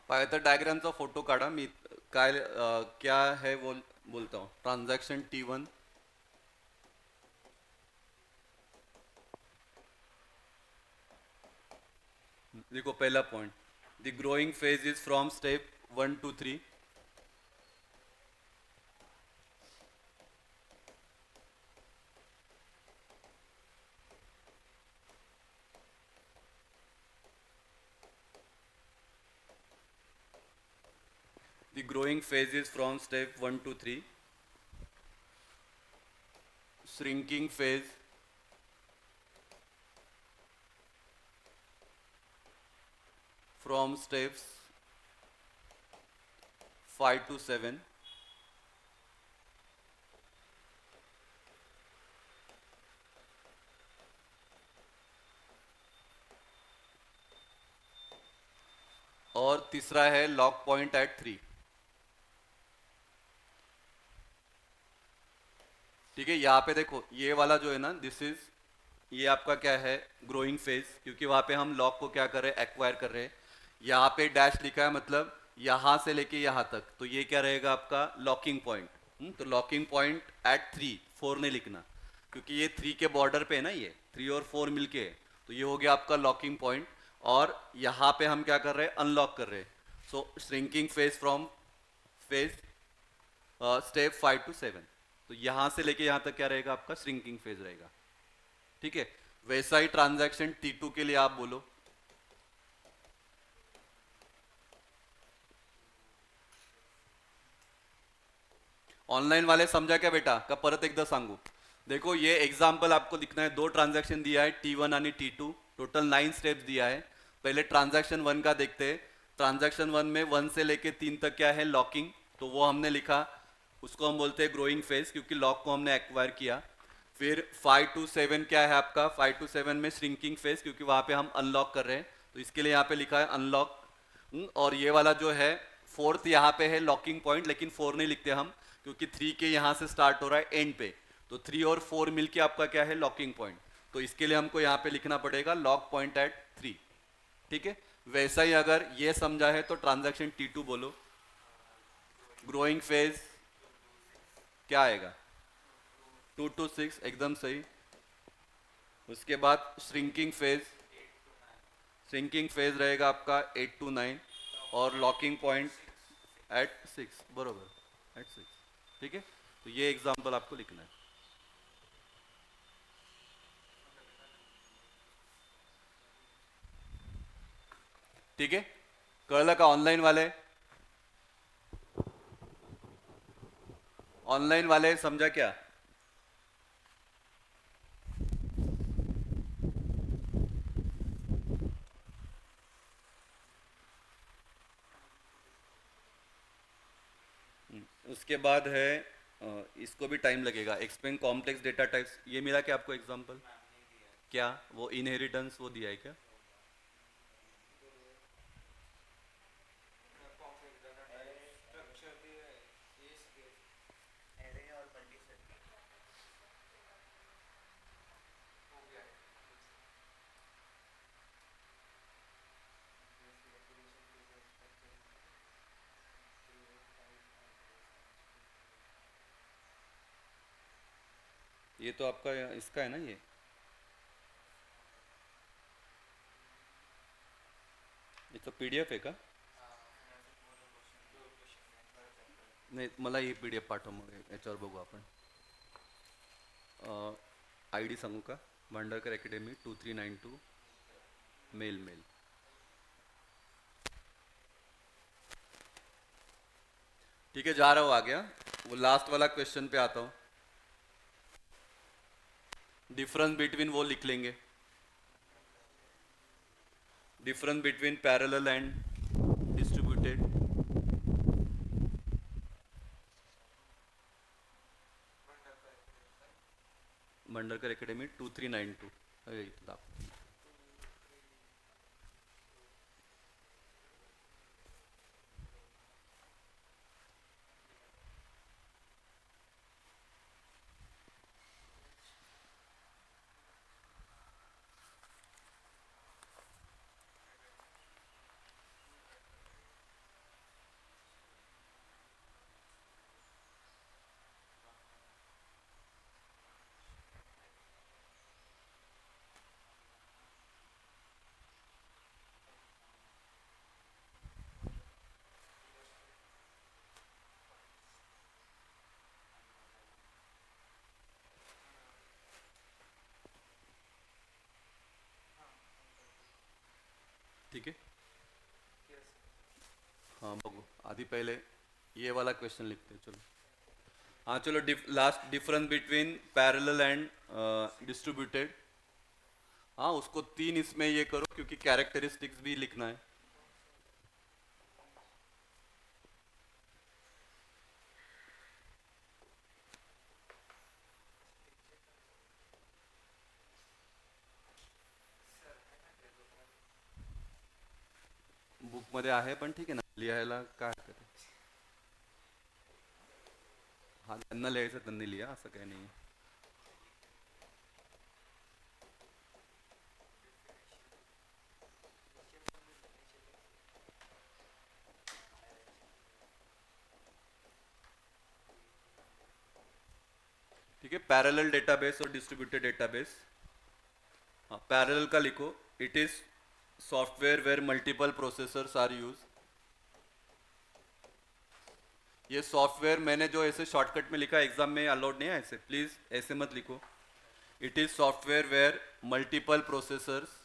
पायथन डायग्रामचा फोटो काढा. मी काय क्या है बोलता हूँ. Transaction T1. देखो पहला point, the growing phase is from step 1 to 3. The growing phase is from step 1 to 3. Shrinking phase from steps 5 to 7. और तीसरा है लॉक पॉइंट एट 3. ठीक है, यहाँ पे देखो ये वाला जो है ना, दिस इज, ये आपका क्या है, ग्रोइंग फेज, क्योंकि वहां पे हम लॉक को क्या कर रहे हैं, एक्वायर कर रहे हैं. यहाँ पे डैश लिखा है, मतलब यहाँ से लेके यहाँ तक, तो ये क्या रहेगा आपका लॉकिंग पॉइंट. तो लॉकिंग पॉइंट एट 3, 4 नहीं लिखना, क्योंकि ये 3 के बॉर्डर पे है ना, ये 3 और 4 मिलके है, तो ये हो गया आपका लॉकिंग पॉइंट. और यहाँ पे हम क्या कर रहे हैं, अनलॉक कर रहे हैं. So shrinking phase from phase step 5 to 7. तो यहां से लेके यहां तक क्या रहेगा आपका, श्रिंकिंग फेज रहेगा. ठीक है, वैसा ही ट्रांजैक्शन T2 के लिए आप बोलो. ऑनलाइन वाले समझा क्या बेटा का परत एकदा सांगू. देखो ये एग्जाम्पल आपको लिखना है. 2 ट्रांजैक्शन दिया है T1 आणि T2, टोटल 9 स्टेप्स दिया है. पहले ट्रांजैक्शन 1 का देखते हैं. ट्रांजैक्शन 1 में 1 से लेके 3 तक क्या है, लॉकिंग, तो वो हमने लिखा, उसको हम बोलते हैं ग्रोइंग फेज, क्योंकि लॉक को हमने एक्वायर किया. फिर 5 to 7 क्या है आपका, 5 to 7 में श्रिंकिंग फेज, क्योंकि वहां पे हम अनलॉक कर रहे हैं, तो इसके लिए यहाँ पे लिखा है अनलॉक. और ये वाला जो है फोर्थ, यहाँ पे है लॉकिंग पॉइंट, लेकिन 4 नहीं लिखते हम, क्योंकि 3 के यहाँ से स्टार्ट हो रहा है एंड पे, तो 3 और 4 मिलके आपका क्या है, लॉकिंग पॉइंट. तो इसके लिए हमको यहाँ पे लिखना पड़ेगा लॉक पॉइंट एट 3. ठीक है, वैसा ही अगर ये समझा है तो ट्रांजैक्शन T2 बोलो. ग्रोइंग फेज क्या आएगा, 2 to 6, एकदम सही. उसके बाद श्रिंकिंग फेज, श्रिंकिंग फेज रहेगा आपका 8 to 9, और लॉकिंग पॉइंट एट 6, बरोबर, एट 6. ठीक है, तो ये एग्जांपल आपको लिखना है. ठीक है, कळलं का ऑनलाइन वाले, ऑनलाइन वाले समझा क्या. उसके बाद है इसको भी टाइम लगेगा, एक्सप्लेन कॉम्प्लेक्स डेटा टाइप्स. ये मिला क्या आपको एग्जांपल, क्या वो इनहेरिटेंस वो दिया है क्या. कॉम्प्लेक्स डाटा टाइप स्ट्रक्चर दिया है, केस केस एरे और मल्टीसेट हो गया है. ये तो आपका इसका है ना, ये तो पीडीएफ आहे का. नाही, मला ही पीडीएफ पाठव, मग याच्यावर बघू आपण. आय डी सांगू का, भांडारकर अकॅडमी 2392 मेल. ठीक है, जा रहा हूँ, आ गया. वो लास्ट वाला क्वेश्चन पे आता हूँ. डिफरेंस बिटवीन वो लिख लेंगे, difference between parallel and distributed. Bhandarkar academy 2392. अरे इथं दाखव. ठीक है. हाँ बघू आधी पहले ये वाला क्वेश्चन लिखते हैं. चलो हाँ चलो last difference between parallel and distributed. हाँ उसको 3 इसमें ये करो क्योंकि कैरेक्टरिस्टिक्स भी लिखना है. बुक मध्ये आहे पण ठीक आहे ना लिहायला काय हरकत आहे. हा त्यांना लिहायचं त्यांनी लिहा असं काही नाही. ठीक है. पैरेलल डेटाबेस और डिस्ट्रीब्यूटेड डेटाबेस. हाँ पैरेलल का लिखो. It is software where multiple processors are use. ये सॉफ्टवेयर मैंने जो ऐसे शॉर्टकट में लिखा एग्जाम में अलाउड नहीं है ऐसे. प्लीज ऐसे मत लिखो. It is software where multiple processors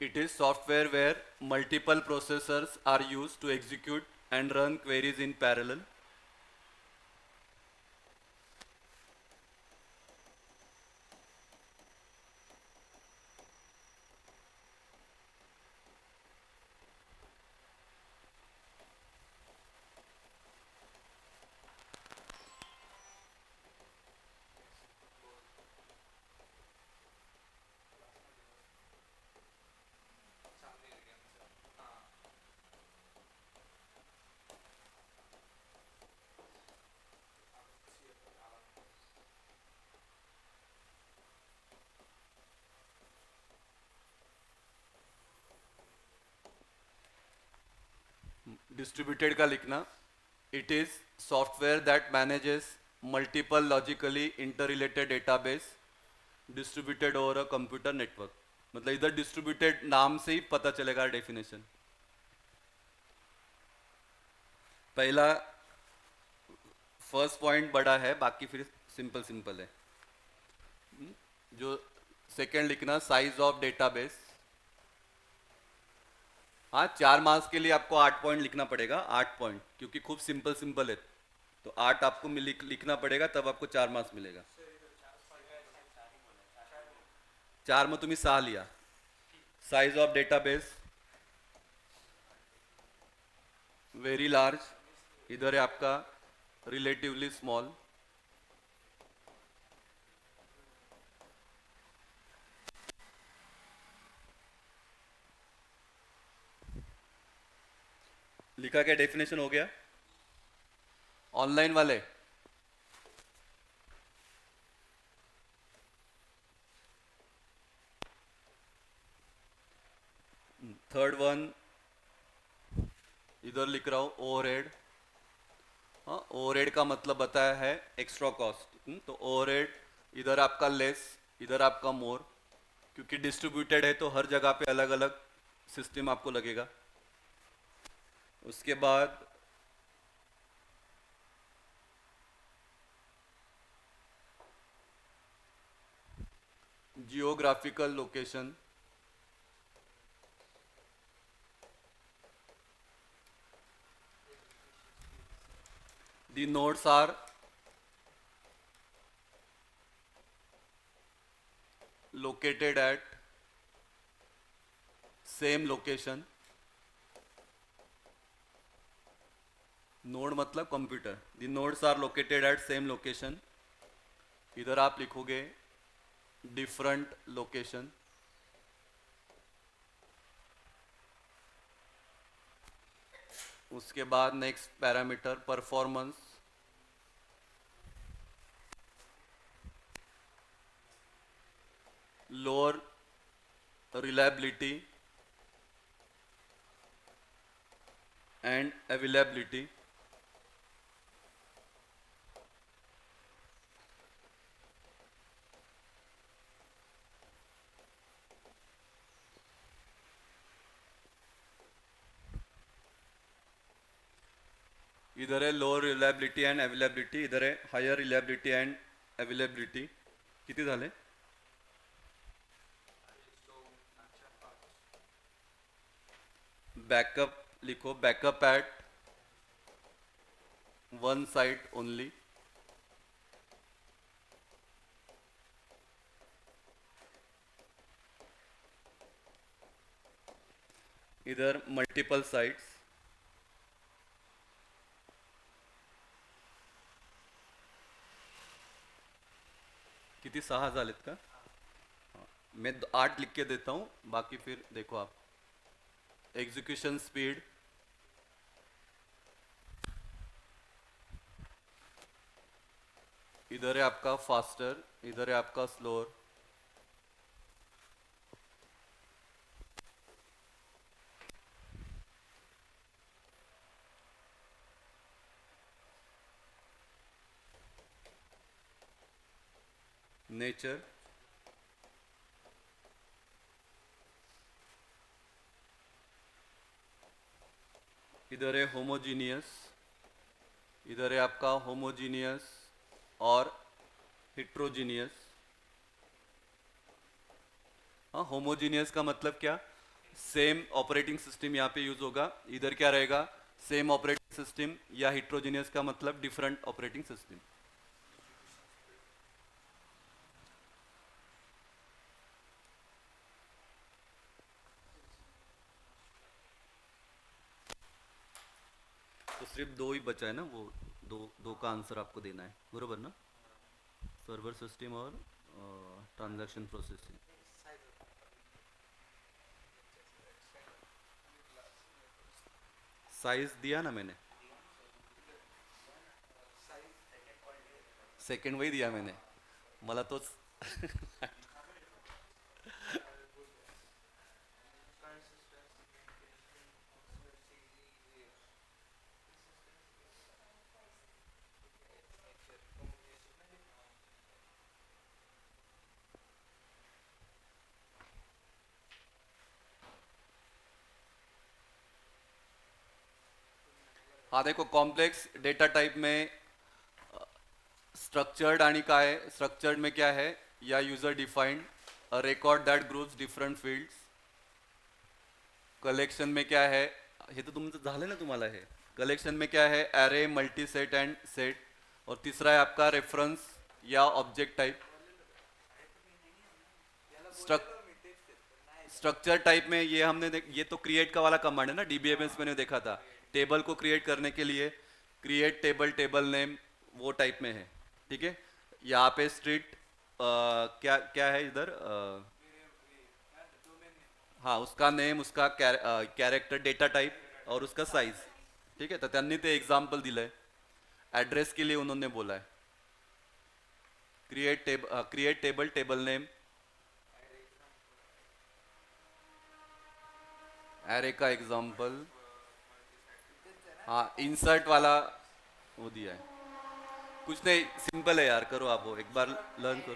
It is software where multiple processors are used to execute and run queries in parallel. Distributed का लिखना. It is software that manages multiple logically interrelated database distributed over a computer network. मतलब इधर distributed नाम से ही पता चलेगा definition. पहला first point बड़ा है बाकी फिर सिंपल सिंपल है. जो सेकेंड लिखना साइज ऑफ डेटाबेस. हाँ 4 मार्क्स के लिए आपको 8 पॉइंट लिखना पड़ेगा. 8 पॉइंट क्योंकि खूब सिंपल सिंपल है तो 8 आपको लिखना पड़ेगा तब आपको 4 मार्क्स मिलेगा. 4 में तुम्ही 6 लिया. Size of database very large. इधर है आपका रिलेटिवली स्मॉल. लिखा क्या डेफिनेशन हो गया. ऑनलाइन वाले थर्ड वन इधर लिख रहा हूं ओवरहेड. हाँ ओवरहेड का मतलब बताया है एक्स्ट्रा कॉस्ट. तो ओवरहेड इधर आपका लेस इधर आपका मोर क्योंकि डिस्ट्रीब्यूटेड है तो हर जगह पे अलग अलग सिस्टम आपको लगेगा. उसके बाद geographical location. The nodes are located at same location. Node मतलब computer. The nodes are located at same location. इधर आप लिखोगे डिफरेंट लोकेशन. उसके बाद next parameter performance. Lower reliability and availability. इधर है लोअर रिलायबिलिटी अँड अवेलेबिलिटी, इधर आहे हायर रिलायबिलिटी अँड अवेलेबिलिटी. किती झाले? बैकअप लिखो, backup at one site only. इधर मल्टिपल साइट्स. किती 6 झालेत का? मैं 8 लिख के देता हूँ, बाकी फिर देखो आप. एग्जीक्यूशन स्पीड, इधर है आपका फास्टर, इधर है आपका स्लोअर. नेचर, इधर है होमोजीनियस, इधर है आपका होमोजीनियस और हिट्रोजीनियस. हाँ, होमोजीनियस का मतलब क्या? सेम ऑपरेटिंग सिस्टम यहाँ पे यूज होगा. इधर क्या रहेगा? Same operating system. या हिट्रोजीनियस का मतलब डिफरेंट ऑपरेटिंग सिस्टम. तो सिर्फ 2 ही बचा है ना, वो दो का आंसर आपको देना है, बरोबर ना? सर्वर सिस्टम और ट्रांजैक्शन प्रोसेसिंग. साइज दिया ना मैंने, सेकंड वही दिया मैंने, मला तोच. हाँ देखो, कॉम्प्लेक्स डेटा टाइप में स्ट्रक्चर्ड आणि काय, स्ट्रक्चर्ड में क्या है? या user defined a record that groups different fields. Collection में क्या है? हे तो तुमचं झालं ना तुम्हाला हे. कलेक्शन में क्या है? Array, multi set and set. और तीसरा है आपका रेफरेंस या ऑब्जेक्ट टाइप. स्ट्रक्चर टाइप में ये ये तो क्रिएट का वाला कमांड है ना, डीबीएमएस मैंने देखा था. टेबल को क्रिएट करने के लिए क्रिएट टेबल, टेबल नेम, वो टाइप में है. ठीक है. यहाँ पे स्ट्रीट क्या क्या है इधर? हाँ, उसका नेम, उसका कैरेक्टर डेटा टाइप और उसका साइज. ठीक है. तो त्यांनी ते एग्जाम्पल दिलंय. एड्रेस के लिए उन्होंने बोला है create table, table name. Array का एग्जाम्पल. हाँ, इंसर्ट वाला वो दिया है. कुछ नहीं, सिंपल है यार, करो आप वो एक बार लर्न करो.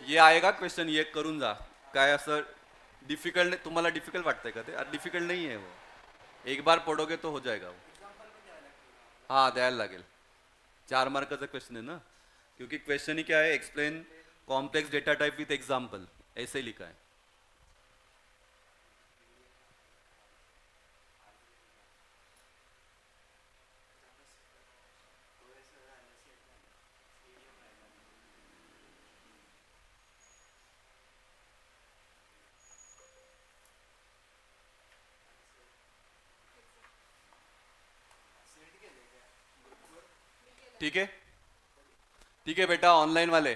ये आएगा क्वेश्चन, ये करून जा. काय असं डिफिकल्ट तुम्हाला डिफिकल्ट वाटतंय का ते? डिफिकल्ट नहीं है वो, एक बार पढ़ोगे तो हो जाएगा वो. हाँ, द्यायला लागेल. 4 मार्काचा क्वेश्चन है ना, क्योंकि क्वेश्चन ही क्या है? Explain complex data type with example, ऐसे ही लिखा है. ठीक है, ठीक है बेटा. ऑनलाइन वाले,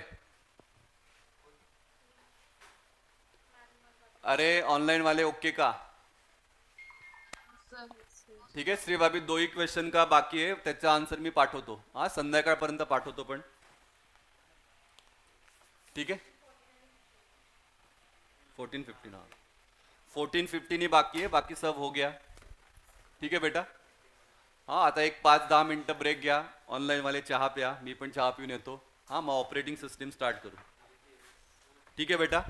अरे ऑनलाइन वाले ओके का? ठीक आहे. सिर्फ अभी 2 ही क्वेश्चन का बाकी आहे, त्याचा आन्सर मी पाठवतो. हा, संध्याकाळपर्यंत पाठवतो पण. ठीक आहे. 14-15. हाँ, 14-15 ही बाकी आहे, बाकी सब हो गया. ठीक आहे बेटा. हाँ, आता एक 5-10 मिनटं ब्रेक घ्या. ऑनलाईन वाले चहा प्या, मी पण चहा पिऊन येतो. हाँ, मग ऑपरेटिंग सिस्टम स्टार्ट करू. ठीक आहे बेटा.